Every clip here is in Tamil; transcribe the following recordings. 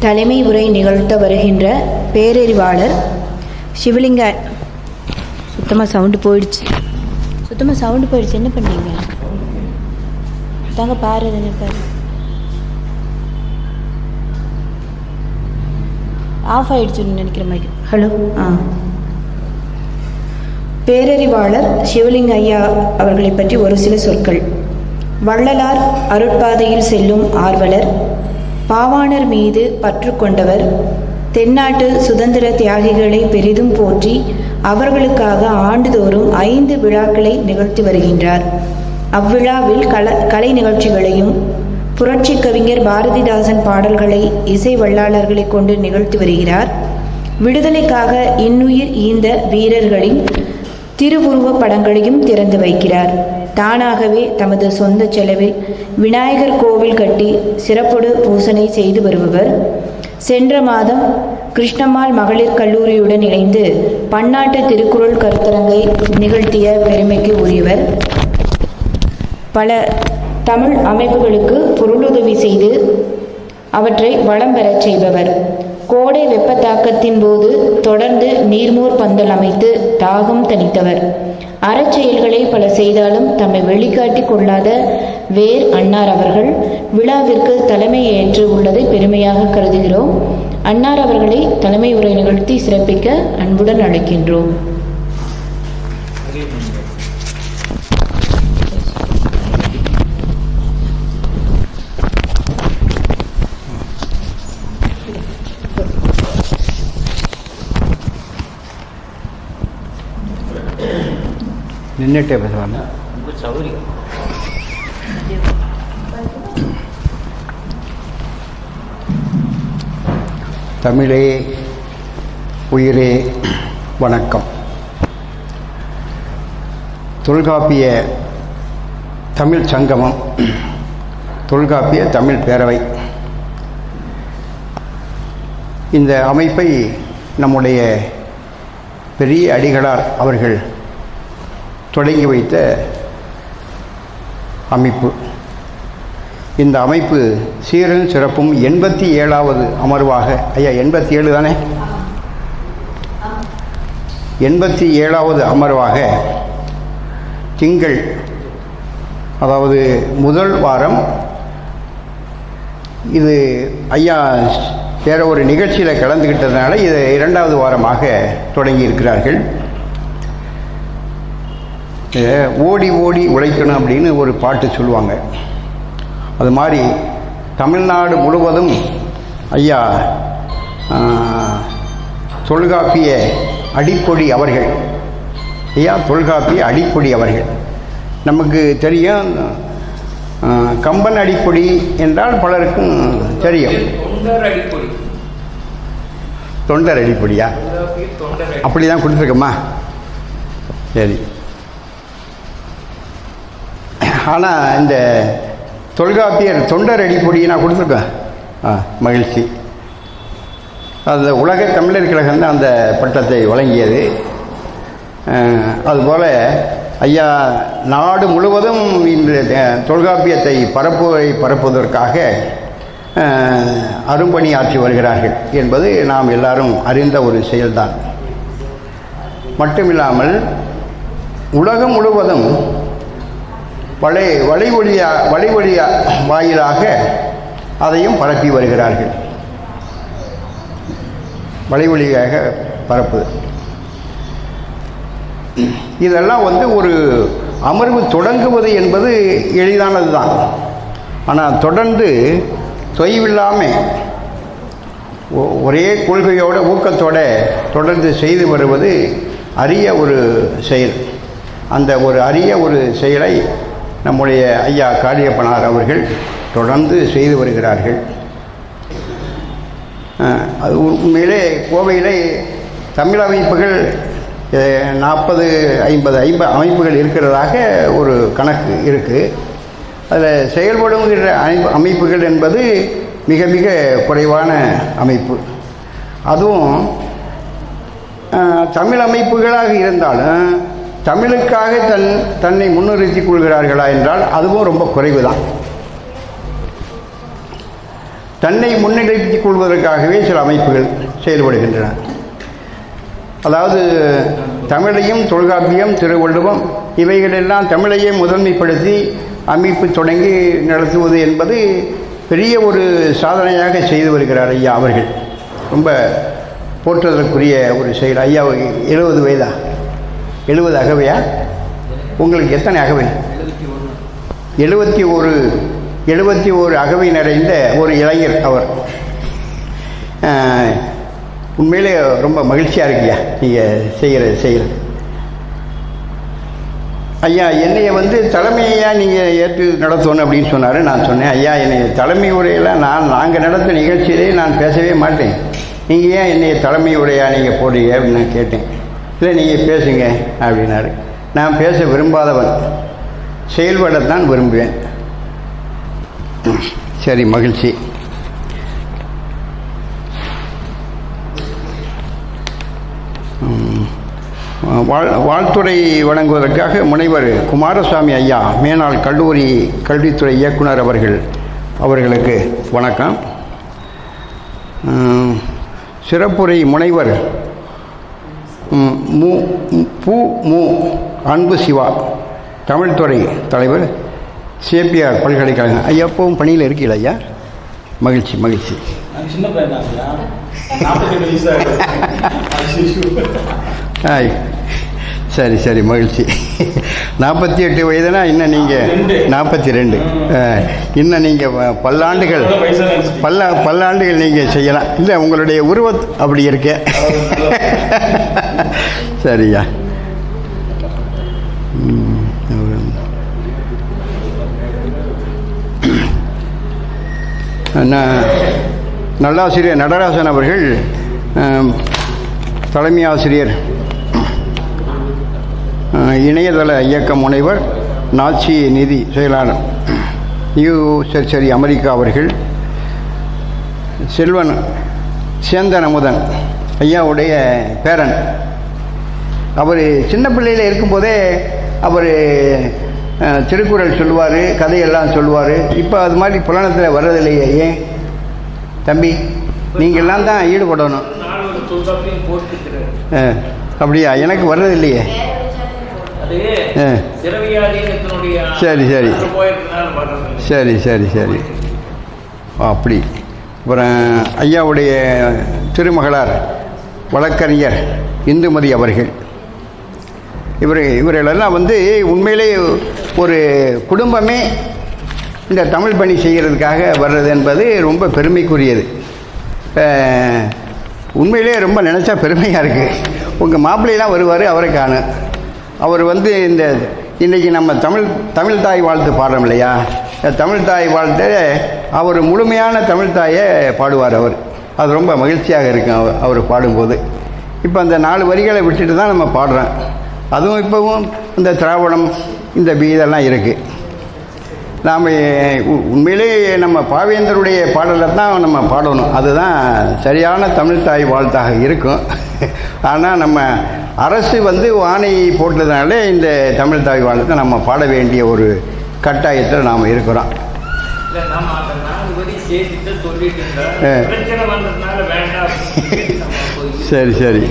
தலைமை உரை நிகழ்த்த வருகின்ற பேரறிவாளர் சிவலிங்க. சுத்தமாக சவுண்டு போயிடுச்சு. என்ன பண்ணீங்க? தாங்க பாரு, என்ன பாரு, ஆஃப் ஆயிடுச்சுன்னு நினைக்கிற மாதிரி. ஹலோ. பேரறிவாளர் சிவலிங்க ஐயா அவர்களை பற்றி ஒரு சில சொற்கள். வள்ளலார் அருட்பாதையில் செல்லும் ஆர்வலர், பாவாணர் மீது பற்று கொண்டவர், தென்னாட்டு சுதந்திர தியாகிகளை பெரிதும் போற்றி அவர்களுக்காக ஆண்டுதோறும் 5 விழாக்களை நிகழ்த்தி வருகின்றார். அவ்விழாவில் கலை நிகழ்ச்சிகளையும் புரட்சி கவிஞர் பாரதிதாசன் பாடல்களை இசை வல்லாளர்களை கொண்டு நிகழ்த்தி வருகிறார். விடுதலைக்காக இன்னுயிர் ஈந்த வீரர்களின் திருவுருவ படங்களையும் திறந்து வைக்கிறார். தானாகவே தமது சொந்த செலவில் விநாயகர் கோவில் கட்டி சிறப்பொடு பூசனை செய்து வருபவர். சென்ற மாதம் கிருஷ்ணம்மாள் மகளிர் கல்லூரியுடன் இணைந்து பன்னாட்டு திருக்குறள் கருத்தரங்கை நிகழ்த்திய பெருமைக்கு உரியவர். பல தமிழ் அமைப்புகளுக்கு பொருளுதவி செய்து அவற்றை வளம் பெறச் செய்பவர். கோடை வெப்பத்தாக்கத்தின் போது தொடர்ந்து நீர்மோர் பந்தல் அமைத்து தாகம் தணித்தவர். அறச்செயல்களை பல செய்தாலும் தம்மை வெளிக்காட்டி கொள்ளாத வேர் அன்னார் அவர்கள் விழாவிற்கு தலைமை ஏற்று உள்ளதை பெருமையாக கருதுகிறோம். அன்னார் அவர்களை தலைமை உரை நிகழ்த்தி சிறப்பிக்க அன்புடன் அழைக்கின்றோம். நின்றுட்டே பேசுவாங்க. தமிழே உயிரே வணக்கம். தொல்காப்பிய தமிழ் சங்கமம், தொல்காப்பிய தமிழ் பேரவை, இந்த அமைப்பை நம்முடைய பெரிய அடிகளார் அவர்கள் தொடங்கி வைத்த அமைப்பு. இந்த அமைப்பு சீரும் சிறப்பும் 87வது அமர்வாக, ஐயா 87 தானே, 87வது அமர்வாக திங்கள், அதாவது முதல் வாரம், இது ஐயா வேற ஒரு நிகழ்ச்சியில் கலந்துக்கிட்டதுனால இது 2வது வாரமாக தொடங்கி இருக்கிறார்கள். ஓடி ஓடி உழைக்கணும் அப்படின்னு ஒரு பாட்டு சொல்லுவாங்க. அது மாதிரி தமிழ்நாடு முழுவதும் ஐயா தொல்காப்பிய அடிப்பொடி அவர்கள், தொல்காப்பிய அடிப்பொடி அவர்கள், நமக்கு தெரியும். கம்பன் அடிப்பொடி என்றால் பலருக்கும் தெரியும். தொண்டர் அடிப்பொடியா? அப்படி தான் கொடுத்துருக்கோமா? சரி. ஆனால் இந்த தொல்காப்பியர் தொண்டர் அடிப்பொடியை நான் கொடுத்துருக்கேன். மகிழ்ச்சி. அது உலக தமிழர் கழகம் தான் அந்த பட்டத்தை வழங்கியது. அதுபோல் ஐயா நாடு முழுவதும் இந்த தொல்காப்பியத்தை பரப்புவதற்காக அரும்பணியாற்றி வருகிறார்கள் என்பது நாம் எல்லாரும் அறிந்த ஒரு செயல்தான். மட்டுமில்லாமல் உலகம் முழுவதும் வலைவொலி வாயிலாக அதையும் பரப்பி வருகிறார்கள். வலைவொலியாக பரப்பு. இதெல்லாம் ஒரு அமர்வு தொடங்குவது என்பது எளிதானது தான். ஆனால் தொடர்ந்து தொய்வில்லாமல் ஒரே கொள்கையோட ஊக்கத்தோட தொடர்ந்து செய்து வருவது அரிய ஒரு செயல். அந்த ஒரு அரிய ஒரு செயலை நம்முடைய ஐயா காளியப்பனார் அவர்கள் தொடர்ந்து செய்து வருகிறார்கள். அது உண்மையிலே கோவையிலே தமிழ் அமைப்புகள் 40-50 அமைப்புகள் இருக்கிறதாக ஒரு கணக்கு இருக்குது. அதில் செயல்படுகின்ற அமைப்புகள் என்பது மிக மிக குறைவான அமைப்பு. அதுவும் தமிழ் அமைப்புகளாக இருந்தாலும் தமிழுக்காக தன்னை முன்னிறுத்திக் கொள்கிறார்களா என்றால் அதுவும் ரொம்ப குறைவு தான். தன்னை முன்னிலைப்படுத்திக் கொள்வதற்காகவே சில அமைப்புகள் செயல்படுகின்றன. அதாவது தமிழையும் தொல்காப்பியம், திருவள்ளுவம் இவைகளெல்லாம் தமிழையே முதன்மைப்படுத்தி அமைப்பு தொடங்கி நடத்துவது என்பது பெரிய ஒரு சாதனையாக செய்து வருகிறார் ஐயா அவர்கள். ரொம்ப போற்றுதலுக்குரிய ஒரு செயல். ஐயா 70 வயதா? 70 அகவையா? உங்களுக்கு எத்தனை அகவை? 71 அகவை நிறைந்த ஒரு இளைஞர் அவர். உண்மையிலே ரொம்ப மகிழ்ச்சியாக இருக்குயா நீங்கள் செய்கிறது. ஐயா என்னைய தலைமையாக நீங்கள் ஏற்று நடத்தணும் அப்படின்னு சொன்னார். நான் சொன்னேன், ஐயா என்னை தலைமை உரையில் நாங்கள் நடத்த நிகழ்ச்சியிலே நான் பேசவே மாட்டேன், நீங்கள் ஏன் என்னைய தலைமை உரையாக நீங்கள் போடுறீங்க அப்படின்னு நான் கேட்டேன். இல்லை நீங்கள் பேசுங்க அப்படின்னாரு. நான் பேச விரும்பாதவன், செயல்படத்தான் விரும்புவேன். சரி, மகிழ்ச்சி. வாழ்த்துறை வழங்குவதற்காக முனைவர் குமாரசாமி ஐயா, மேனாள் கல்லூரி கல்வித்துறை இயக்குனர் அவர்களுக்கு வணக்கம். சிறப்புரை முனைவர் மு அன்பு சிவா, தமிழ்துறை தலைவர், சேப்பியார் பல்கலைக்கழகம். ஐயா எப்பவும் பணியில் இருக்கீங்களா ஐயா? மகிழ்ச்சி. சரி, மகிழ்ச்சி. 48 வயதுனா இன்னும் நீங்கள் 42, இன்னும் நீங்கள் பல்லாண்டுகள் நீங்கள் செய்யலாம். இல்லை, உங்களுடைய உருவம் அப்படி இருக்க. சரியா. நல்லாசிரியர் நடராசன் அவர்கள் தலைமை ஆசிரியர், இணையதள இயக்க முனைவர், நாச்சி நிதி செயலாளர், சரி அமெரிக்கா அவர்கள். செல்வன் சேந்தன் அமுதன் ஐயாவுடைய பேரன். அவர் சின்ன பிள்ளையில் இருக்கும்போதே அவர் திருக்குறள் சொல்லுவார், கதையெல்லாம் சொல்லுவார். இப்போ அது மாதிரி புராணத்தில் வர்றதில்லையே. ஏன் தம்பி, நீங்கள்லாம் தான் ஈடுபடணும். அப்படியா? எனக்கு வர்றதில்லையே. சரி. அப்படி. அப்புறம் ஐயாவுடைய திருமகளார் வழக்கறிஞர் இந்துமதி அவர்கள். இவர்களெல்லாம் உண்மையிலே ஒரு குடும்பமே இந்த தமிழ் பணி செய்கிறதுக்காக வர்றது என்பது ரொம்ப பெருமைக்குரியது. உண்மையிலே ரொம்ப நினச்சா பெருமையாக இருக்குது. உங்கள் மாப்பிள்ளையெல்லாம் வருவார், அவரை காணும். அவர் இன்றைக்கி நம்ம தமிழ் தாய் வாழ்த்து பாடுறோம் இல்லையா, தமிழ் தாய் வாழ்த்து அவர் முழுமையான தமிழ் தாயை பாடுவார். அது ரொம்ப மகிழ்ச்சியாக இருக்கும் அவர் பாடும்போது. இப்போ அந்த 4 வரிகளை விட்டுட்டு தான் நம்ம பாடுறோம். அதுவும் இப்போவும் இந்த திராவிடம், இந்த இதெல்லாம் இருக்குது. நாம் உண்மையிலே நம்ம பாவேந்தருடைய பாடலை தான் நம்ம பாடணும். அதுதான் சரியான தமிழ் தாய் வாழ்த்தாக இருக்கும். ஆனால் நம்ம அரசு வானை போட்டதுனால இந்த தமிழ் தாய் வாழ்த்தை நம்ம பாட வேண்டிய ஒரு கட்டாயத்தில் நாம் இருக்கிறோம். சரி.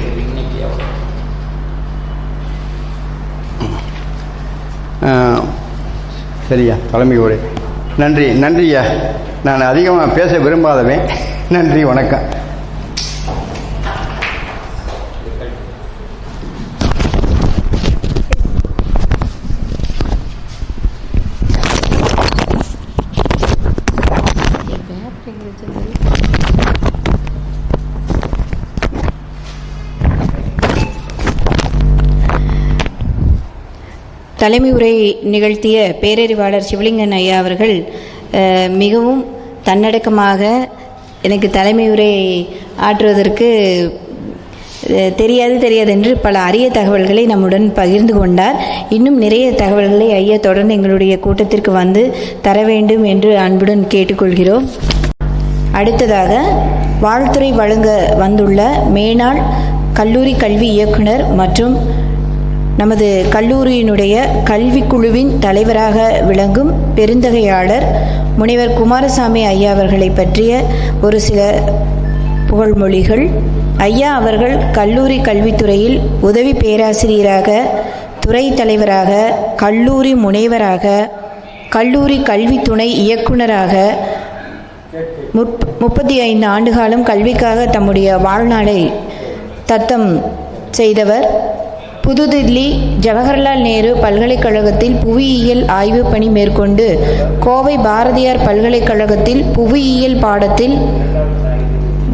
சரியா, தலைமை உரை. நன்றியா. நான் அதிகமாக பேச விரும்பாதவன். நன்றி, வணக்கம். தலைமை உரை நிகழ்த்திய பேரறிவாளர் சிவலிங்கன் ஐயா அவர்கள் மிகவும் தன்னடக்கமாக எனக்கு தலைமை உரை ஆற்றுவதற்கு தெரியாது என்று பல அரிய தகவல்களை நம்முடன் பகிர்ந்து கொண்டார். இன்னும் நிறைய தகவல்களை ஐயா தொடர்ந்து எங்களுடைய கூட்டத்திற்கு வந்து தர வேண்டும் என்று அன்புடன் கேட்டுக்கொள்கிறோம். அடுத்ததாக வாழ்த்துறை வழங்க வந்துள்ள மேனாள் கல்லூரி கல்வி இயக்குனர் மற்றும் நமது கல்லூரியினுடைய கல்விக்குழுவின் தலைவராக விளங்கும் பெருந்தகையாளர் முனைவர் குமாரசாமி ஐயா அவர்களை பற்றிய ஒரு சில புகழ்மொழிகள். ஐயா அவர்கள் கல்லூரி கல்வித்துறையில் உதவி பேராசிரியராக, துறை தலைவராக, கல்லூரி முனைவராக, கல்லூரி கல்வி துணை இயக்குனராக 35 ஆண்டுகாலம் கல்விக்காக தம்முடைய வாழ்நாளை தத்தம் செய்தவர். புதுதில்லி ஜவஹர்லால் நேரு பல்கலைக்கழகத்தில் புவியியல் ஆய்வு பணி மேற்கொண்டு கோவை பாரதியார் பல்கலைக்கழகத்தில் புவியியல் பாடத்தில்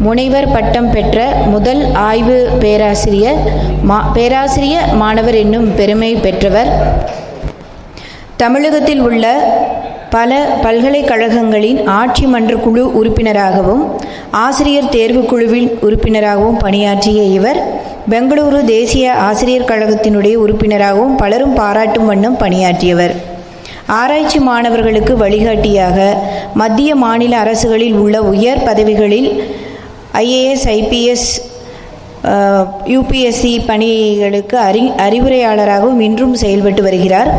முனைவர் பட்டம் பெற்ற முதல் ஆய்வு பேராசிரிய மாணவர் என்னும் பெருமை பெற்றவர். தமிழகத்தில் உள்ள பல பல்கலைக்கழகங்களின் ஆட்சி மன்ற குழு உறுப்பினராகவும் ஆசிரியர் தேர்வுக்குழுவின் உறுப்பினராகவும் பணியாற்றிய இவர் பெங்களூரு தேசிய ஆசிரியர் கழகத்தினுடைய உறுப்பினராகவும் பலரும் பாராட்டும் வண்ணம் பணியாற்றியவர். ஆராய்ச்சி மாணவர்களுக்கு வழிகாட்டியாக மத்திய மாநில அரசுகளில் உள்ள உயர் பதவிகளில் IAS, IPS, UPSC பணிகளுக்கு அறிவுரையாளராகவும் இன்றும் செயல்பட்டு வருகிறார்.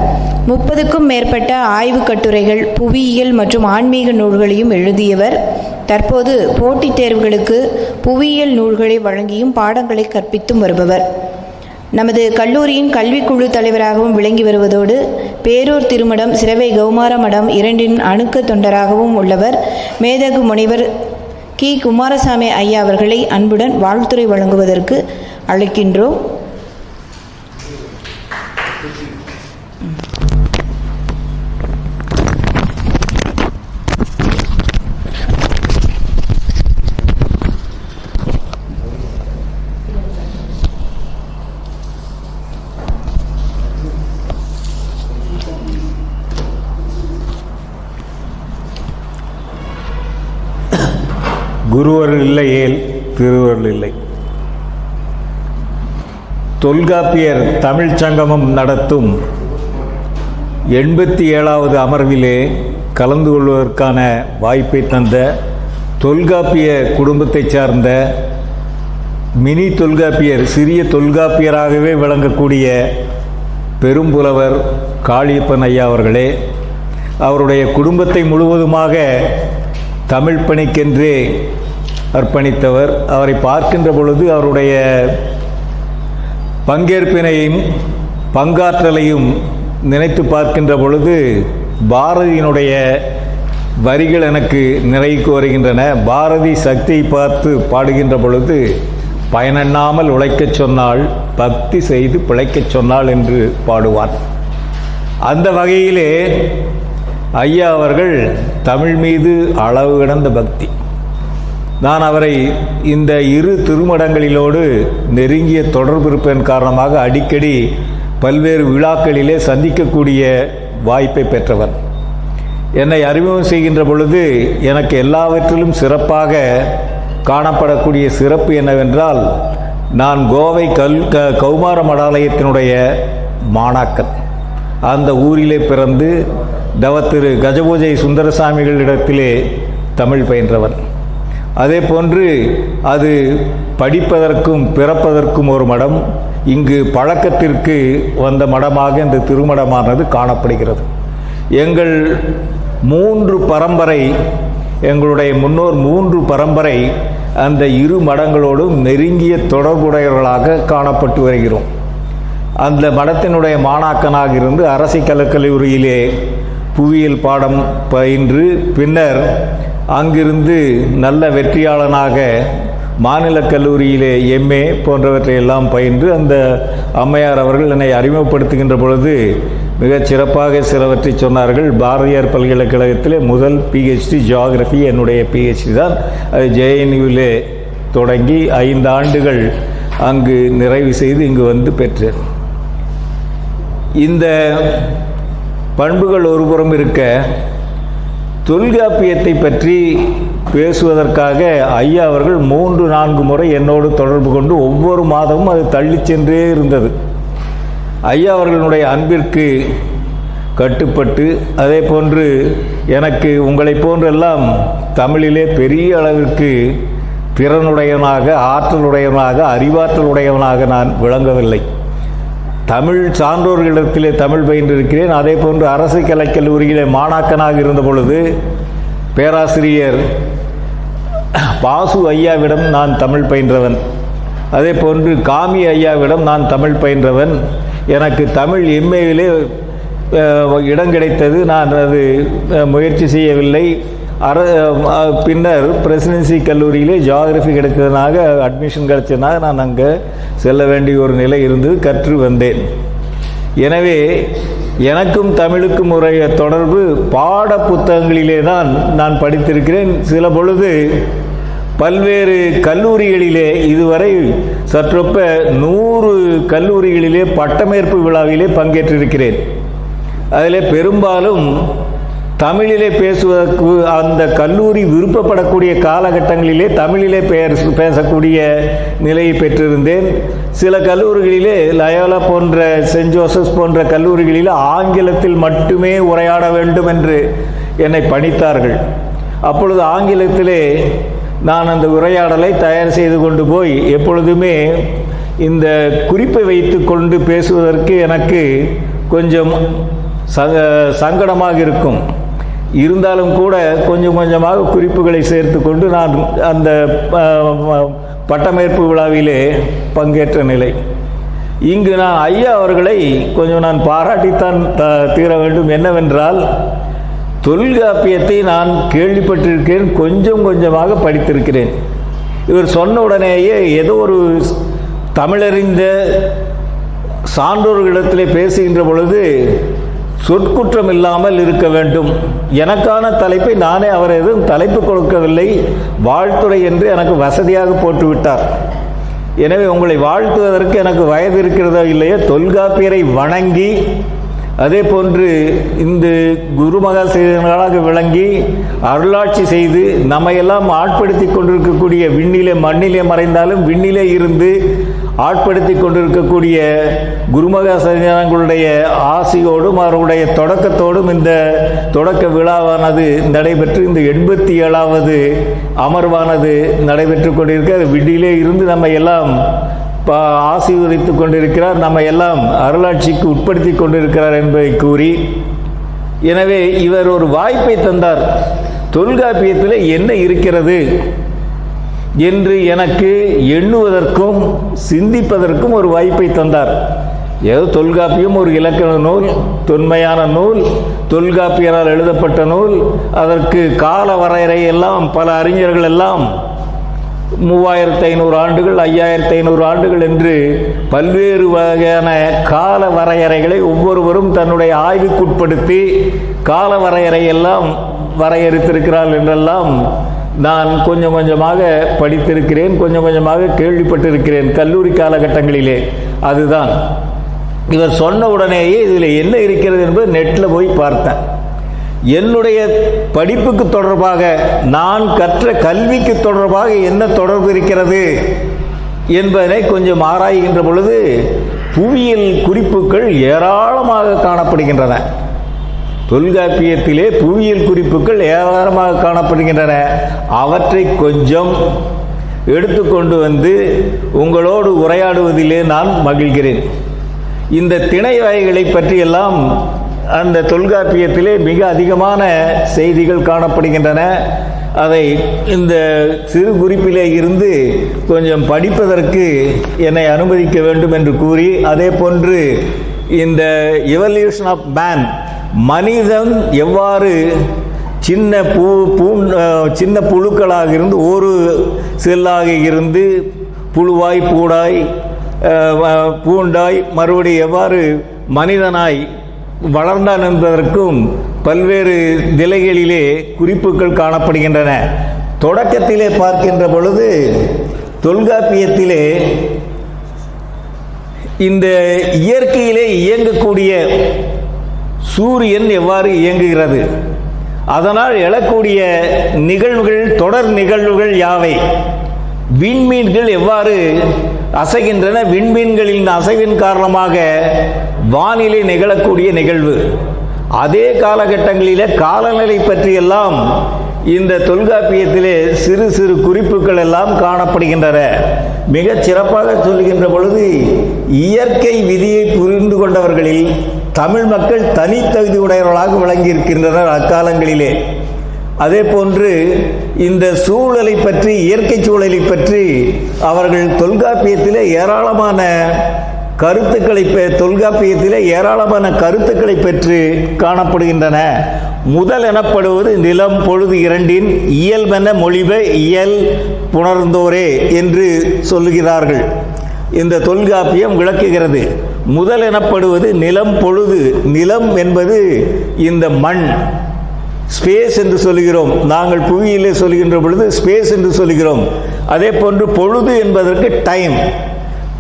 30க்கும் மேற்பட்ட ஆய்வுக் கட்டுரைகள், புவியியல் மற்றும் ஆன்மீக நூல்களையும் எழுதியவர். தற்போது போட்டித் தேர்வுகளுக்கு புவியியல் நூல்களை வழங்கியும் பாடங்களை கற்பித்தும் வருபவர். நமது கல்லூரியின் கல்விக்குழு தலைவராகவும் விளங்கி வருவதோடு பேரூர் திருமடம், சிரவை கௌமார மடம் இரண்டின் அணுக்க தொண்டராகவும் உள்ளவர். மேதகு முனைவர் குமாரசாமி ஐயா அவர்களை அன்புடன் வாழ்த்துரை வழங்குவதற்கு அழைக்கின்றோம். குருவருள் இல்லையேல் திருவருள் இல்லை. தொல்காப்பியர் தமிழ்ச் சங்கமம் நடத்தும் 87வது அமர்விலே கலந்து கொள்வதற்கான வாய்ப்பை தந்த தொல்காப்பிய குடும்பத்தைச் சார்ந்த மினி தொல்காப்பியர், சிறிய தொல்காப்பியராகவே விளங்கக்கூடிய பெரும்புலவர் காளியப்பன் ஐயா அவர்களே, அவருடைய குடும்பத்தை முழுவதுமாக தமிழ் பணிக்கென்றே அர்ப்பணித்தவர். அவரை பார்க்கின்ற பொழுது அவருடைய பங்கேற்பினையும் பங்காற்றலையும் நினைத்து பார்க்கின்ற பொழுது பாரதியினுடைய வரிகள் எனக்கு நிறைவுக்கு வருகின்றன. பாரதி சக்தியை பார்த்து பாடுகின்ற பொழுது பயனெண்ணாமல் உழைக்கச் சொன்னால் பக்தி செய்து பிழைக்கச் சொன்னால் என்று பாடுவார். அந்த வகையிலே ஐயா அவர்கள் தமிழ் மீது அளவு கடந்த பக்தி. நான் அவரை இந்த இரு திருமடங்களிலோடு நெருங்கிய தொடர்பு இருப்பதன் காரணமாக அடிக்கடி பல்வேறு விழாக்களிலே சந்திக்கக்கூடிய வாய்ப்பை பெற்றவர். என்னை அறிமுகம் செய்கின்ற பொழுது எனக்கு எல்லாவற்றிலும் சிறப்பாக காணப்படக்கூடிய சிறப்பு என்னவென்றால், நான் கோவை கௌமார மடாலயத்தினுடைய மாணாக்கன். அந்த ஊரிலே பிறந்து திரு கஜபூஜை சுந்தரசாமிகளிடத்திலே தமிழ் பயின்றவர். அதே போன்று அது படிப்பதற்கும் பிறப்பதற்கும் ஒரு மடம், இங்கு பழக்கத்திற்கு வந்த மடமாக இந்த திருமடமானது காணப்படுகிறது. எங்கள் 3 பரம்பரை, எங்களுடைய முன்னோர் 3 பரம்பரை அந்த இரு மடங்களோடும் நெருங்கிய தொடர்புடையவர்களாக காணப்பட்டு வருகிறோம். அந்த மடத்தினுடைய மாணாக்கனாக இருந்து அரசு கலைக்கல்லூரியிலே புவியியல் பாடம் பயின்று பின்னர் அங்கிருந்து நல்ல வெற்றியாளனாக மாநில கல்லூரியிலே MA போன்றவற்றை எல்லாம் பயின்று அந்த அம்மையார் அவர்கள் என்னை அறிமுகப்படுத்துகின்ற பொழுது மிகச் சிறப்பாக சிலவற்றை சொன்னார்கள். பாரதியார் பல்கலைக்கழகத்திலே முதல் PhD ஜியாகிரபி என்னுடைய PhD தான். அது JNUவிலே தொடங்கி 5 ஆண்டுகள் அங்கு நிறைவு செய்து இங்கு வந்து பெற்றேன். இந்த பண்புகள் ஒருபுறம் இருக்க, தொல்காப்பியத்தை பற்றி பேசுவதற்காக ஐயா அவர்கள் 3-4 முறை என்னோடு தொடர்பு கொண்டு ஒவ்வொரு மாதமும் அது தள்ளி சென்றே இருந்தது. ஐயா அவர்களுடைய அன்பிற்கு கட்டுப்பட்டு, அதே போன்று எனக்கு உங்களை போன்றெல்லாம் தமிழிலே பெரிய அளவிற்கு திறனுடையவனாக, ஆற்றலுடையவனாக, அறிவாற்றலுடையவனாக நான் விளங்கவில்லை. தமிழ் சான்றோர்களிடத்திலே தமிழ் பயின்றிருக்கிறேன். அதே போன்று அரசு கலைக்கல்லூரியிலே மாணாக்கனாக இருந்த பொழுது பேராசிரியர் பாசு ஐயாவிடம் நான் தமிழ் பயின்றவன். அதே போன்று காமி ஐயாவிடம் நான் தமிழ் பயின்றவன். எனக்கு தமிழ் எம்ஏவிலே இடம் கிடைத்தது. நான் அது முயற்சி செய்யவில்லை. பின்னர் பிரசிடென்சி கல்லூரியிலே ஜியாகிரஃபி கிடைத்ததுனாக அட்மிஷன் கிடைச்சதுனால நான் அங்கே செல்ல வேண்டிய ஒரு நிலை இருந்து கற்று வந்தேன். எனவே எனக்கும் தமிழுக்கும் உடைய தொடர்பு பாட புத்தகங்களிலே தான் நான் படித்திருக்கிறேன். சில பொழுது பல்வேறு கல்லூரிகளிலே இதுவரை சற்றொப்ப 100 கல்லூரிகளிலே பட்டமேற்பு விழாவிலே பங்கேற்றிருக்கிறேன். அதில் பெரும்பாலும் தமிழிலே பேசுவதற்கு அந்த கல்லூரி விருப்பப்படக்கூடிய காலகட்டங்களிலே தமிழிலே பேசக்கூடிய நிலையை பெற்றிருந்தேன். சில கல்லூரிகளிலே லயோலா போன்ற சென்ட் ஜோசப்ஸ் போன்ற கல்லூரிகளில் ஆங்கிலத்தில் மட்டுமே உரையாட வேண்டும் என்று என்னை பணித்தார்கள். அப்பொழுது ஆங்கிலத்திலே நான் அந்த உரையாடலை தயார் செய்து கொண்டு போய் எப்பொழுதுமே இந்த குறிப்பை வைத்து கொண்டு பேசுவதற்கு எனக்கு கொஞ்சம் சங்கடமாக இருக்கும். இருந்தாலும் கூட கொஞ்சம் கொஞ்சமாக குறிப்புகளை சேர்த்து கொண்டு நான் அந்த பட்டமேற்பு விழாவிலே பங்கேற்ற நிலை. இங்கு நான் ஐயா அவர்களை கொஞ்சம் நான் பாராட்டித்தான் தீர வேண்டும். என்னவென்றால், தொல்காப்பியத்தை நான் கேள்விப்பட்டிருக்கிறேன், கொஞ்சம் கொஞ்சமாக படித்திருக்கிறேன். இவர் சொன்ன உடனேயே ஏதோ ஒரு தமிழறிந்த சான்றோர்களிடத்திலே பேசுகின்ற பொழுது சொற்குற்றம் இல்லாமல் இருக்க வேண்டும். எனக்கான தலைப்பை நானே அவர் எதுவும் தலைப்பு கொடுக்கவில்லை, வாழ்த்துறை என்று எனக்கு வசதியாக போட்டுவிட்டார். எனவே உங்களை வாழ்த்துவதற்கு எனக்கு வயது இருக்கிறதோ இல்லையோ, தொல்காப்பியரை வணங்கி அதே போன்று இந்த குருமகா செய்தவர்களாக விளங்கி அருளாட்சி செய்து நம்மையெல்லாம் ஆட்படுத்தி கொண்டிருக்கக்கூடிய விண்ணிலே மண்ணிலே மறைந்தாலும் விண்ணிலே இருந்து ஆட்படுத்தி கொண்டிருக்கக்கூடிய குருமகா சன்னிதானங்களுடைய ஆசியோடும் அவருடைய தொடக்கத்தோடும் இந்த தொடக்க விழாவானது நடைபெற்று இந்த 87வது அமர்வானது நடைபெற்று கொண்டிருக்க, விண்ணிலே இருந்து நம்ம எல்லாம் ஆசீர்வதித்துக் கொண்டிருக்கிறார், நம்ம எல்லாம் அருளாட்சிக்கு உட்படுத்தி கொண்டிருக்கிறார் என்பதை கூறி, எனவே இவர் ஒரு வாய்ப்பை தந்தார். தொல்காப்பியத்தில் என்ன இருக்கிறது என்று எனக்கு எண்ணுவதற்கும் சிந்திப்பதற்கும் ஒரு வாய்ப்பை தந்தார். ஏதோ தொல்காப்பியம் ஒரு இலக்கண நூல், தொன்மையான நூல், தொல்காப்பியரால் எழுதப்பட்ட நூல். அதற்கு கால வரையறை எல்லாம் பல அறிஞர்கள் எல்லாம் 3500 ஆண்டுகள் 5500 ஆண்டுகள் என்று பல்வேறு வகையான கால வரையறைகளை ஒவ்வொருவரும் தன்னுடைய ஆய்வுக்குட்படுத்தி கால வரையறையெல்லாம் வரையறுத்திருக்கிறார்கள் என்றெல்லாம் நான் கொஞ்சம் கொஞ்சமாக படித்திருக்கிறேன், கொஞ்சம் கொஞ்சமாக கேள்விப்பட்டிருக்கிறேன் கல்லூரி காலகட்டங்களிலே. அதுதான் இவர் சொன்ன உடனேயே இதில் என்ன இருக்கிறது என்பது நெட்டில் போய் பார்த்தேன். என்னுடைய படிப்புக்கு தொடர்பாக, நான் கற்ற கல்விக்கு தொடர்பாக என்ன தொடர்பு இருக்கிறது என்பதனை கொஞ்சம் ஆராய்கின்ற பொழுது புவியியல் குறிப்புகள் ஏராளமாக காணப்படுகின்றன. தொல்காப்பியத்திலே புவியியல் குறிப்புகள் ஏராளமாக காணப்படுகின்றன. அவற்றை கொஞ்சம் எடுத்துக்கொண்டு வந்து உங்களோடு உரையாடுவதிலே நான் மகிழ்கிறேன். இந்த திணை வகைகளை பற்றியெல்லாம் அந்த தொல்காப்பியத்திலே மிக அதிகமான செய்திகள் காணப்படுகின்றன. அதை இந்த சிறு குறிப்பிலே இருந்து கொஞ்சம் படிப்பதற்கு என்னை அனுமதிக்க வேண்டும் என்று கூறி, அதே போன்று இந்த எவல்யூஷன் ஆஃப் மேன், மனிதன் எவ்வாறு சின்ன புழுக்களாக இருந்து ஒரு செல்லாக இருந்து புழுவாய் பூடாய் பூண்டாய் மறுபடியும் எவ்வாறு மனிதனாய் வளர்ந்தான் என்பதற்கும் பல்வேறு நிலைகளிலே குறிப்புகள் காணப்படுகின்றன. தொடக்கத்திலே பார்க்கின்ற பொழுது தொல்காப்பியத்திலே இந்த இயற்கையிலே இயங்கக்கூடிய சூரியன் எவ்வாறு இயங்குகிறது, அதனால் எழக்கூடிய நிகழ்வுகள், தொடர் நிகழ்வுகள் யாவை, விண்மீன்கள் எவ்வாறு அசைகின்றன, விண்மீன்களின் அசைவின் காரணமாக வானிலை நிகழக்கூடிய நிகழ்வு, அதே காலகட்டங்களிலே காலநிலை பற்றியெல்லாம் இந்த தொல்காப்பியத்திலே சிறு சிறு குறிப்புகள் எல்லாம் காணப்படுகின்றன. மிகச் சிறப்பாக சொல்கின்ற பொழுது இயற்கை விதியை புரிந்து கொண்டவர்களில் தமிழ் மக்கள் தனித்தகுதி உடையவர்களாக விளங்கியிருக்கின்றனர் அக்காலங்களிலே. அதே போன்று இந்த சூழலை பற்றி, இயற்கை சூழலை பற்றி அவர்கள் தொல்காப்பியத்திலே ஏராளமான கருத்துக்களை பெற்று காணப்படுகின்றன. முதல் எனப்படுவது நிலம் பொழுது இரண்டின் இயல்பென மொழிப இயல் புணர்ந்தோரே என்று சொல்லுகிறார்கள். இந்த தொல்காப்பியம் விளக்குகிறது. முதல் எனப்படுவது நிலம் பொழுது. நிலம் என்பது இந்த மண், ஸ்பேஸ் என்று சொல்கிறோம். நாங்கள் புவியிலே சொல்கின்ற பொழுது ஸ்பேஸ் என்று சொல்கிறோம். அதே போன்று பொழுது என்பதற்கு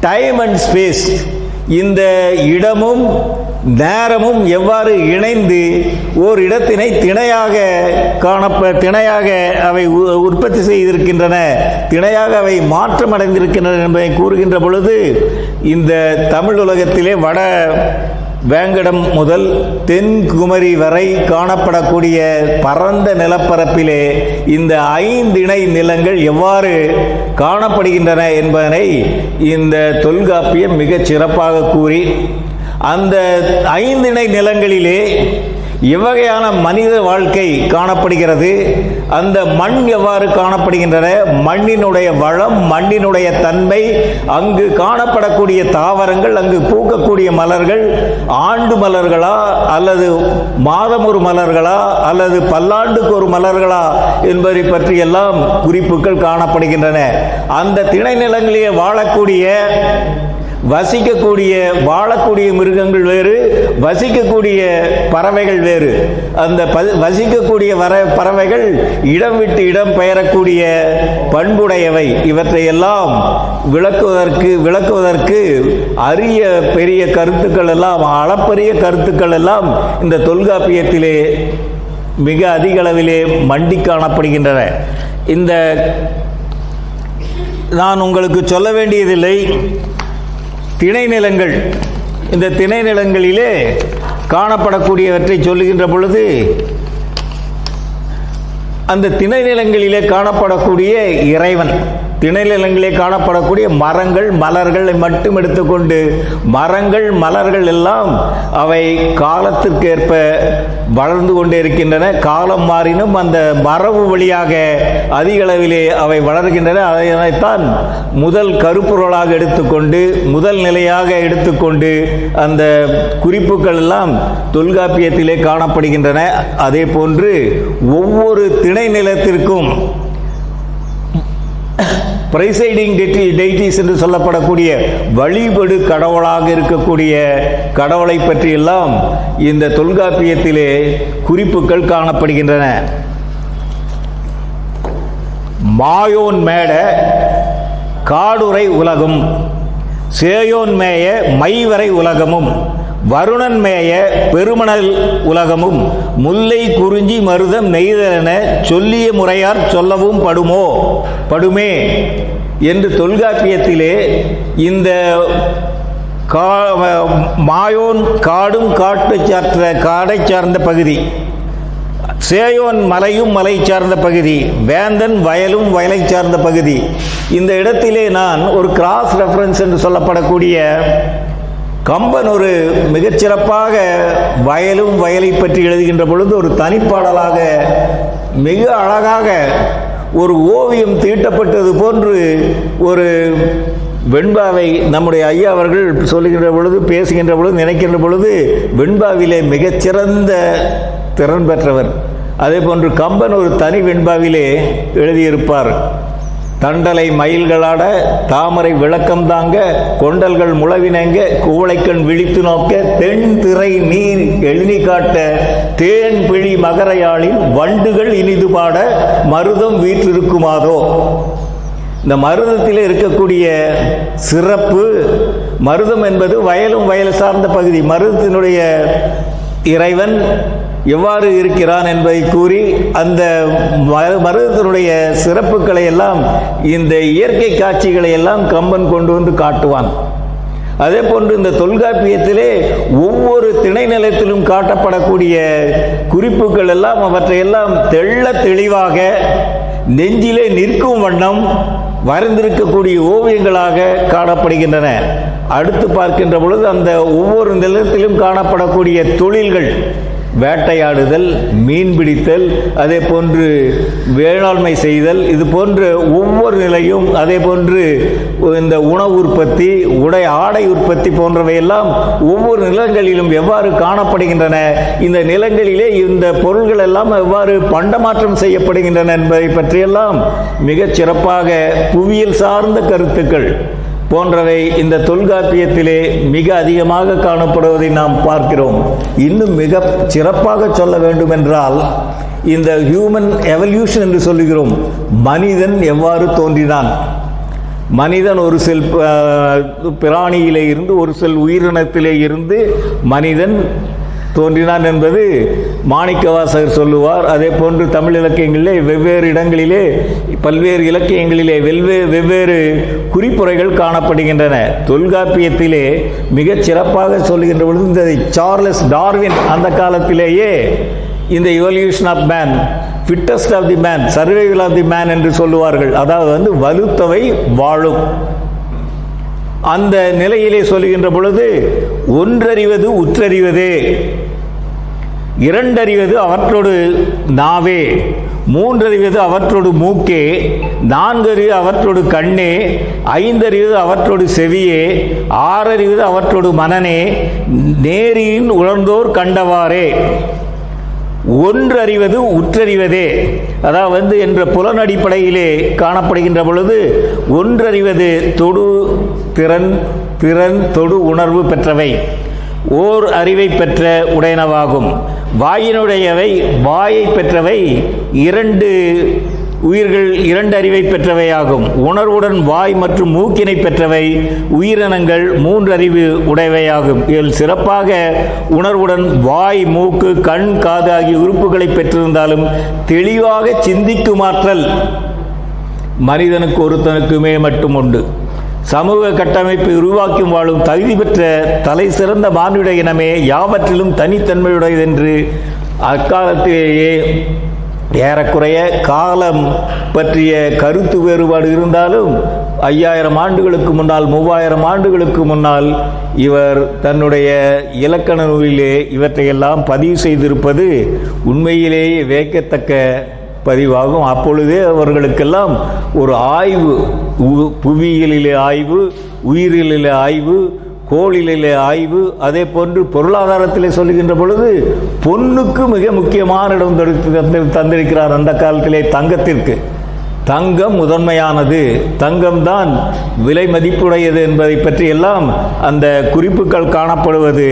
டைம் அண்ட் ஸ்பேஸ். இந்த இடமும் நேரமும் எவ்வாறு இணைந்து ஓர் இடத்தினை திணையாக அவை உற்பத்தி செய்திருக்கின்றன, திணையாக அவை மாற்றமடைந்திருக்கின்றன என்பதை கூறுகின்ற பொழுது இந்த தமிழ் உலகத்திலே வட வேங்கடம் முதல் தென்குமரி வரை காணப்படக்கூடிய பரந்த நிலப்பரப்பிலே இந்த 5 இணை நிலங்கள் எவ்வாறு காணப்படுகின்றன என்பதனை இந்த தொல்காப்பியம் மிகச் சிறப்பாக கூறி, அந்த 5 இணை நிலங்களிலே எவ்வகையான மனித வாழ்க்கை காணப்படுகிறது, அந்த மண் எவ்வாறு காணப்படுகின்றன, மண்ணினுடைய வளம், மண்ணினுடைய தன்மை, அங்கு காணப்படக்கூடிய தாவரங்கள், அங்கு பூக்கக்கூடிய மலர்கள் ஆண்டு மலர்களா அல்லது மாதம் ஒரு மலர்களா அல்லது பல்லாண்டுக்கு ஒரு மலர்களா என்பதை பற்றியெல்லாம் குறிப்புகள் காணப்படுகின்றன. அந்த திணை நிலங்களிலே வாழக்கூடிய மிருகங்கள் வேறு, வசிக்கக்கூடிய பறவைகள் வேறு. அந்த வசிக்கக்கூடிய பறவைகள் இடம் விட்டு இடம் பெயரக்கூடிய பண்புடையவை. இவற்றையெல்லாம் விளக்குவதற்கு அரிய பெரிய கருத்துக்கள் எல்லாம், அளப்பரிய கருத்துக்கள் எல்லாம் இந்த தொல்காப்பியத்திலே மிக அதிக அளவிலே மண்டி காணப்படுகின்றன. நான் உங்களுக்கு சொல்ல வேண்டியதில்லை. திணை நிலங்கள், இந்த திணை நிலங்களிலே காணப்படக்கூடியவற்றை சொல்லுகின்ற பொழுது அந்த திணை நிலங்களிலே காணப்படக்கூடிய இறைவன், திணை நிலங்களிலே காணப்படக்கூடிய மரங்கள் மலர்களை மட்டும் எடுத்துக்கொண்டு, மரங்கள் மலர்கள் எல்லாம் அவை காலத்திற்கேற்ப வளர்ந்து கொண்டே இருக்கின்றன. காலம் மாறினும் அந்த மரபு வழியாக அதிக அளவிலே அவை வளர்கின்றன. அதனைத்தான் முதல் கருப்பொருளாக எடுத்துக்கொண்டு, முதல் நிலையாக எடுத்துக்கொண்டு அந்த குறிப்புகள் எல்லாம் தொல்காப்பியத்திலே காணப்படுகின்றன. அதே போன்று ஒவ்வொரு திணை நிலத்திற்கும் பிரைசைடிங் டெய்டிஸ் என்று சொல்லப்படக்கூடிய வழிபடு கடவுளாக இருக்கக்கூடிய கடவுளை பற்றியெல்லாம் இந்த தொல்காப்பியத்திலே குறிப்புகள் காணப்படுகின்றன. மாயோன் மேட காடுரை உலகும், சேயோன் மேய மைவரை உலகமும், வருணன் மேய பெருமணல் உலகமும், முல்லை குறிஞ்சி மருதம் நெய்தலென சொல்லிய முறையார் சொல்லவும் படுமே என்று தொல்காப்பியத்திலே இந்த மாயோன் காடும் காடை சார்ந்த பகுதி, சேயோன் மலையும் மலை சார்ந்த பகுதி, வேந்தன் வயலும் வயலை சார்ந்த பகுதி. இந்த இடத்திலே நான் ஒரு கிராஸ் ரெஃபரன்ஸ் என்று சொல்லப்படக்கூடிய கம்பன் ஒரு மிகச்சிறப்பாக வயலும் வயலை பற்றி எழுதுகின்ற பொழுது ஒரு தனிப்பாடலாக மிக அழகாக ஒரு ஓவியம் தீட்டப்பட்டது போன்று ஒரு வெண்பாவை நம்முடைய ஐயா அவர்கள் சொல்லுகின்ற பொழுது, பேசுகின்ற பொழுது, நினைக்கின்ற பொழுது வெண்பாவிலே மிகச்சிறந்த திறன் பெற்றவர். அதே போன்று கம்பன் ஒரு தனி வெண்பாவிலே எழுதியிருப்பார். தண்டலை மயில்களாட தாமரை விளக்கம் தாங்க, கொண்டல்கள் முழவினங்க, குவளைக்கண் விழித்து நோக்க, தென் திரை நீர் எழுநி காட்ட, தேன் பிழி மகரையாளின் வண்டுகள் இனிது பாட, மருதம் வீற்றிருக்குமாதோ. இந்த மருதத்தில் இருக்கக்கூடிய சிறப்பு, மருதம் என்பது வயலும் வயல் சார்ந்த பகுதி. மருதத்தினுடைய இறைவன் எவ்வாறு இருக்கிறான் என்பதை கூறி அந்த மருதத்தினுடைய சிறப்புகளை எல்லாம், இந்த இயற்கை காட்சிகளை எல்லாம் கம்பன் கொண்டு வந்து காட்டுவான். அதே போன்று இந்த தொல்காப்பியத்திலே ஒவ்வொரு திணை நிலத்திலும் காட்டப்படக்கூடிய குறிப்புகள் எல்லாம் அவற்றையெல்லாம் தெள்ள தெளிவாக நெஞ்சிலே நிற்கும் வண்ணம் வரைந்திருக்கக்கூடிய ஓவியங்களாக காணப்படுகின்றன. அடுத்து பார்க்கின்ற பொழுது அந்த ஒவ்வொரு நிலத்திலும் காணப்படக்கூடிய தொழில்கள், வேட்டையாடுதல், மீன் பிடித்தல், அதே போன்று வேளாண்மை செய்தல், இது போன்ற ஒவ்வொரு நிலையும், அதே போன்று இந்த உணவு உற்பத்தி, ஆடை உற்பத்தி போன்றவையெல்லாம் ஒவ்வொரு நிலங்களிலும் எவ்வாறு காணப்படுகின்றன, இந்த நிலங்களிலே இந்த பொருள்கள் எல்லாம் எவ்வாறு பண்டமாற்றம் செய்யப்படுகின்றன என்பதை பற்றியெல்லாம் மிகச் சிறப்பாக புவியியல் சார்ந்த கருத்துக்கள் போன்றவை இந்த தொல்காப்பியத்திலே மிக அதிகமாக காணப்படுவதை நாம் பார்க்கிறோம். இன்னும் மிக சிறப்பாக சொல்ல வேண்டும் என்றால், இந்த ஹியூமன் எவல்யூஷன் என்று சொல்லுகிறோம், மனிதன் எவ்வாறு தோன்றினான், மனிதன் ஒரு செல் பிராணியிலே இருந்து, ஒரு செல் உயிரினத்திலே இருந்து மனிதன் தோன்றினான் என்பது மாணிக்கவாசகர் சொல்லுவார். அதே போன்று தமிழ் இலக்கியங்களிலே வெவ்வேறு இடங்களிலே, பல்வேறு இலக்கியங்களிலே வெவ்வேறு குறிப்புரைகள் காணப்படுகின்றன. தொல்காப்பியத்திலே மிகச் சிறப்பாக சொல்லுகின்ற பொழுது இந்த சார்லஸ் டார்வின் அந்த காலத்திலேயே இந்த evolution of man, fittest of the man, survival of the man என்று சொல்லுவார்கள். அதாவது வலுத்தவை வாழும் அந்த நிலையிலே சொல்லுகின்ற பொழுது, ஒன்றறிவது உற்றறிவதே, இரண்டறிவது அவற்றோடு நாவே, மூன்றறிவது அவற்றோடு மூக்கே, நான்கறிவது அவற்றோடு கண்ணே, ஐந்தறிவது அவற்றோடு செவியே, ஆறறிவது அவற்றோடு மனனே, நேரின் உணர்ந்தோர் கண்டவாறே. ஒன்று அறிவது உற்றறிவதே, அதாவது என்ற புலன் அடிப்படையிலே காணப்படுகின்ற பொழுது, ஒன்றறிவது தொடு திறன் தொடு உணர்வு பெற்றவை, ஓர் அறிவை பெற்ற உடையனவாகும். வாயினுடையவை வாயை பெற்றவை, இரண்டு உயிர்கள் இரண்டு அறிவை பெற்றவையாகும். உணர்வுடன் வாய் மற்றும் மூக்கினை பெற்றவை உயிரினங்கள் மூன்று அறிவு உடையவையாகும். இதில் சிறப்பாக உணர்வுடன் வாய், மூக்கு, கண், காது ஆகிய உறுப்புகளை பெற்றிருந்தாலும் தெளிவாக சிந்திக்கும் ஆற்றல் மனிதனுக்கு ஒருத்தனுக்குமே மட்டும் உண்டு. சமூக கட்டமைப்பை உருவாக்கி வாழும் தகுதி பெற்ற தலை சிறந்த மானுட இனமே யாவற்றிலும் தனித்தன்மையுடையதென்று அக்காலத்திலேயே ஏறக்குறைய காலம் பற்றிய கருத்து வேறுபாடு இருந்தாலும் 5000 ஆண்டுகளுக்கு முன்னால், 3000 ஆண்டுகளுக்கு முன்னால் இவர் தன்னுடைய இலக்கண நூலிலே இவற்றையெல்லாம் பதிவு செய்திருப்பது உண்மையிலேயே வியக்கத்தக்க பதிவாகும். அப்பொழுதே அவர்களுக்கெல்லாம் ஒரு ஆய்வு, புவியியலிலே ஆய்வு, உயிரியலிலே ஆய்வு, கோளிலே ஆய்வு, அதே போன்று பொருளாதாரத்திலே சொல்லுகின்ற பொழுது பொன்னுக்கு மிக முக்கியமான இடம் தந்திருக்கிறார். அந்த காலத்திலே தங்கத்திற்கு, தங்கம் முதன்மையானது, தங்கம்தான் விலை மதிப்புடையது என்பதை பற்றி எல்லாம் அந்த குறிப்புகள் காணப்படுவது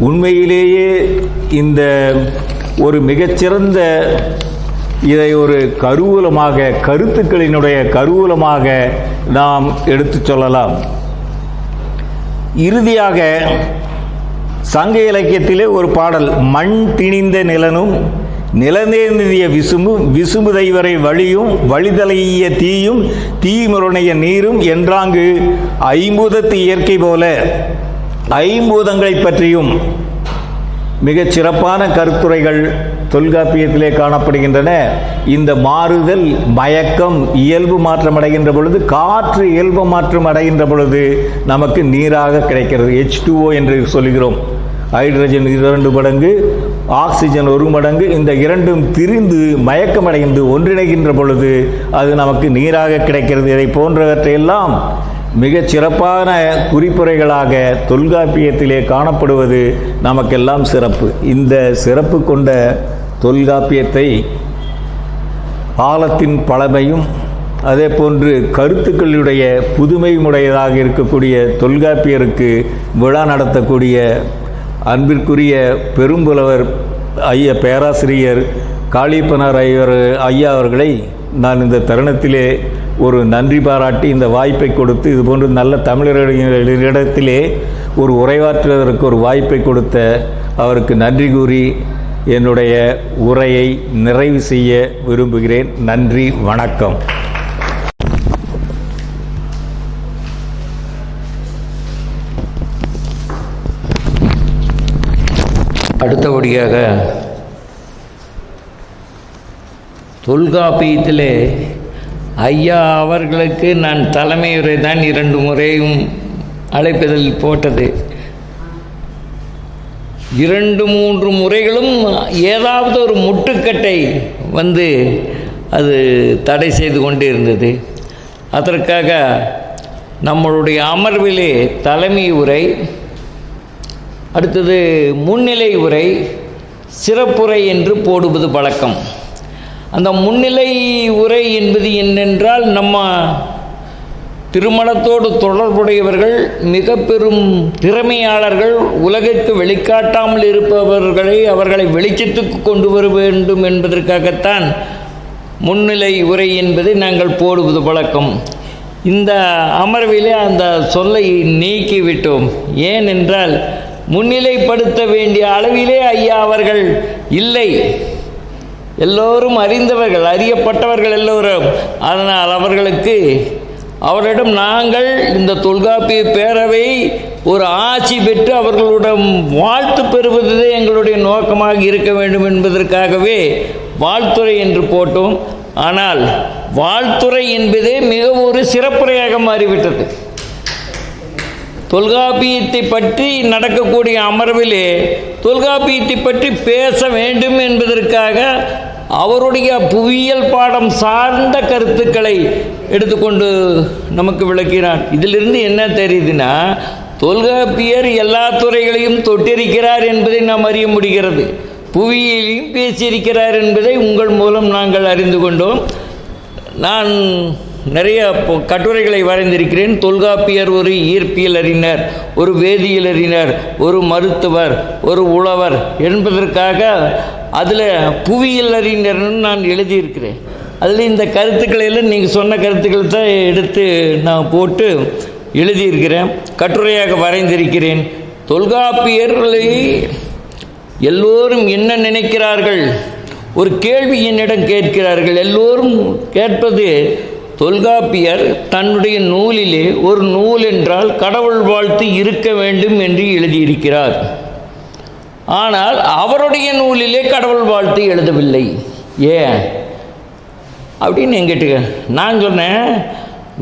உண்மையிலேயே இந்த ஒரு மிகச்சிறந்த, இதை ஒரு கருவூலமாக, கருத்துக்களினுடைய கருவூலமாக நாம் எடுத்து சொல்லலாம். இறுதியாக சங்க இலக்கியத்திலே ஒரு பாடல், மண் திணிந்த நிலனும் நிலநேர்ந்திய விசும்பும் விசும்புதைவரை வழியும் வழிதலைய தீயும் தீமுருணைய நீரும் என்றாங்கு ஐம்பூதத்து இயற்கை போல ஐம்பூதங்களை பற்றியும் மிகச் சிறப்பான கருத்துரைகள் தொல்காப்பியத்திலே காணப்படுகின்றன. இந்த மாறுதல், மயக்கம், இயல்பு மாற்றம் அடைகின்ற பொழுது, காற்று இயல்பு மாற்றம் அடைகின்ற பொழுது நமக்கு நீராக கிடைக்கிறது. H2O என்று சொல்கிறோம். ஹைட்ரஜன் 2 மடங்கு, ஆக்சிஜன் 1 மடங்கு, இந்த இரண்டும் திரிந்து மயக்கமடைந்து ஒன்றிணைகின்ற பொழுது அது நமக்கு நீராக கிடைக்கிறது. இதை போன்றவற்றையெல்லாம் மிகச் சிறப்பான குறிப்புரைகளாக தொல்காப்பியத்திலே காணப்படுவது நமக்கெல்லாம் சிறப்பு. இந்த சிறப்பு கொண்ட தொல்காப்பியத்தை காலத்தின் பழமையும் அதே போன்று கருத்துக்களுடைய புதுமையுடையதாக இருக்கக்கூடிய தொல்காப்பியருக்கு விழா நடத்தக்கூடிய அன்பிற்குரிய பெரும்புலவர் பேராசிரியர் காளியப்பனார் ஐயா அவர்களை நான் இந்த தருணத்திலே ஒரு நன்றி பாராட்டி இந்த வாய்ப்பை கொடுத்து, இதுபோன்று நல்ல தமிழர்களிடத்திலே ஒரு உரையாற்றுவதற்கு ஒரு வாய்ப்பை கொடுத்த அவருக்கு நன்றி கூறி என்னுடைய உரையை நிறைவு செய்ய விரும்புகிறேன். நன்றி, வணக்கம். அடுத்தபடியாக தொல்காப்பியத்திலே ஐயா அவர்களுக்கு நான் தலைமையுரை தான் 2 முறையும் அழைப்பதில் போட்டது. 2-3 முறைகளும் ஏதாவது ஒரு முட்டுக்கட்டை வந்து அது தடை செய்து கொண்டே இருந்தது. அதற்காக நம்மளுடைய அமர்விலே தலைமை உரை, அடுத்தது முன்னிலை உரை, சிறப்புரை என்று போடுவது பழக்கம். அந்த முன்னிலை உரை என்பது என்னென்றால், நம்ம திருமணத்தோடு தொடர்புடையவர்கள், மிக பெரும் திறமையாளர்கள், உலகிற்கு வெளிக்காட்டாமல் இருப்பவர்களை அவர்களை வெளிச்சத்துக்கு கொண்டு வர வேண்டும் என்பதற்காகத்தான் முன்னிலை உரை என்பதை நாங்கள் போடுவது பழக்கம். இந்த அமர்விலே அந்த சொல்லை நீக்கிவிட்டோம். ஏனென்றால் முன்னிலைப்படுத்த வேண்டிய அளவிலே ஐயா அவர்கள் இல்லை. எல்லோரும் அறிந்தவர்கள், அறியப்பட்டவர்கள் எல்லோரும். அதனால் அவரிடம் நாங்கள் இந்த தொல்காப்பிய பேரவை ஒரு ஆட்சி பெற்று அவர்களுடன் வாழ்த்து பெறுவதே எங்களுடைய நோக்கமாக இருக்க வேண்டும் என்பதற்காகவே வாழ்த்துரை என்று போட்டோம். ஆனால் வாழ்த்துரை என்பதே மிக ஒரு சிறப்புரையாக மாறிவிட்டது. தொல்காப்பியத்தை பற்றி நடக்கக்கூடிய அமர்விலே தொல்காப்பியத்தை பற்றி பேச வேண்டும் என்பதற்காக அவருடைய புவியியல் பாடம் சார்ந்த கருத்துக்களை எடுத்துக்கொண்டு நமக்கு விளக்கினார். இதிலிருந்து என்ன தெரியுதுன்னா, தொல்காப்பியர் எல்லா துறைகளையும் தொட்டிருக்கிறார் என்பதை நாம் அறிய முடிகிறது. புவியியலையும் பேசியிருக்கிறார் என்பதை உங்கள் மூலம் நாங்கள் அறிந்து கொண்டோம். நான் நிறைய கட்டுரைகளை வரைந்திருக்கிறேன். தொல்காப்பியர் ஒரு இயற்பியல் அறிஞர், ஒரு வேதியியல் அறிஞர், ஒரு மருத்துவர், ஒரு உழவர் என்பதற்காக அதில் புவியியல் அறிஞர்னு நான் எழுதியிருக்கிறேன். அதில் இந்த கருத்துக்களை எல்லாம் நீங்கள் சொன்ன கருத்துக்கள் தான் எடுத்து நான் போட்டு எழுதியிருக்கிறேன், கட்டுரையாக வரைந்திருக்கிறேன். தொல்காப்பியர்களை எல்லோரும் என்ன நினைக்கிறார்கள், ஒரு கேள்வி என்னிடம் கேட்கிறார்கள். எல்லோரும் கேட்பது, தொல்காப்பியர் தன்னுடைய நூலிலே ஒரு நூல் என்றால் கடவுள் வாழ்த்து இருக்க வேண்டும் என்று எழுதியிருக்கிறார். ஆனால் அவருடைய நூலிலே கடவுள் வாழ்த்து எழுதவில்லை. ஏன் அப்படின்னு என்கிட்ட நான் சொன்னேன்,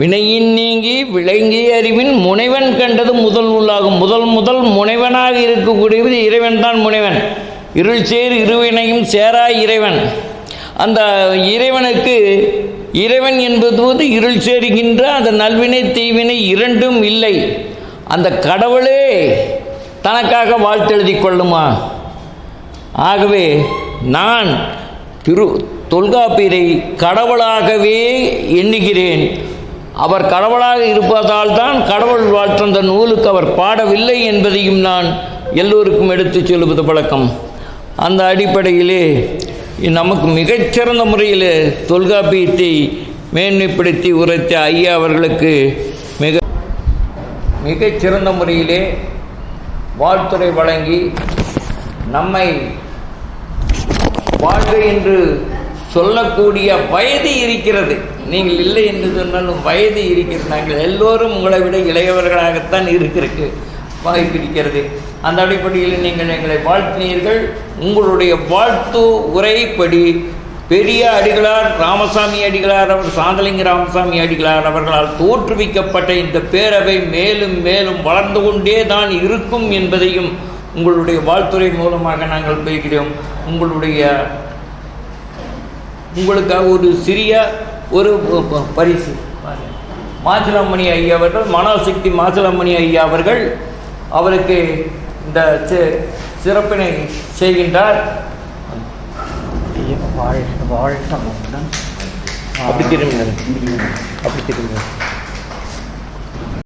வினையின் நீங்கி விளங்கி அறிவின் முனைவன் கண்டது முதல் நூலாகும். முதல் முனைவனாக இருக்கக்கூடியது இறைவன் தான் முனைவன். இருள் சேர் இருவினையும் சேராய் இறைவன். அந்த இறைவனுக்கு இறைவன் என்பது இருள் சேருகின்ற அந்த நல்வினை தீவினை இரண்டும் இல்லை. அந்த கடவுளே தனக்காக வாழ்த்தெழுதி கொள்ளுமா? ஆகவே நான் தொல்காப்பியரை கடவுளாகவே எண்ணுகிறேன். அவர் கடவுளாக இருப்பதால் தான் கடவுள் வாழ்த்த அந்த நூலுக்கு அவர் பாடவில்லை என்பதையும் நான் எல்லோருக்கும் எடுத்துச் சொல்லுவது பழக்கம். அந்த அடிப்படையிலே நமக்கு மிகச்சிறந்த முறையில் தொல்காப்பியத்தை மேன்மைப்படுத்தி உரைத்த ஐயா அவர்களுக்கு மிகச்சிறந்த முறையிலே வாழ்த்துரை வழங்கி நம்மை வாழ்க என்று சொல்லக்கூடிய வயது இருக்கிறது. நீங்கள் இல்லை என்று சொன்னாலும் வயது இருக்கிறது. நாங்கள் எல்லோரும் உங்களை விட இளையவர்களாகத்தான் இருக்கிறதுக்கு வாய்ப்பு இருக்கிறது. அந்த அடிப்படையில் நீங்கள் எங்களை வாழ்த்தினீர்கள். உங்களுடைய வாழ்த்து உரைப்படி பெரிய அடிகளார் ராமசாமி அடிகளார், அவர் சாந்தலிங்க ராமசாமி அடிகளார் அவர்களால் தோற்றுவிக்கப்பட்ட இந்த பேரவை மேலும் மேலும் வளர்ந்து கொண்டே தான் இருக்கும் என்பதையும் உங்களுடைய வாழ்த்துறை மூலமாக நாங்கள் பேசுகிறோம். உங்களுக்காக ஒரு சிறிய ஒரு பரிசு, மாசிலாமணி ஐயா அவர்கள், மனோசக்தி மாசிலாமணி ஐயா அவர்கள் அவருக்கு இந்த சிறப்பினை செய்கின்றார். அப்படி திரும்பினார்.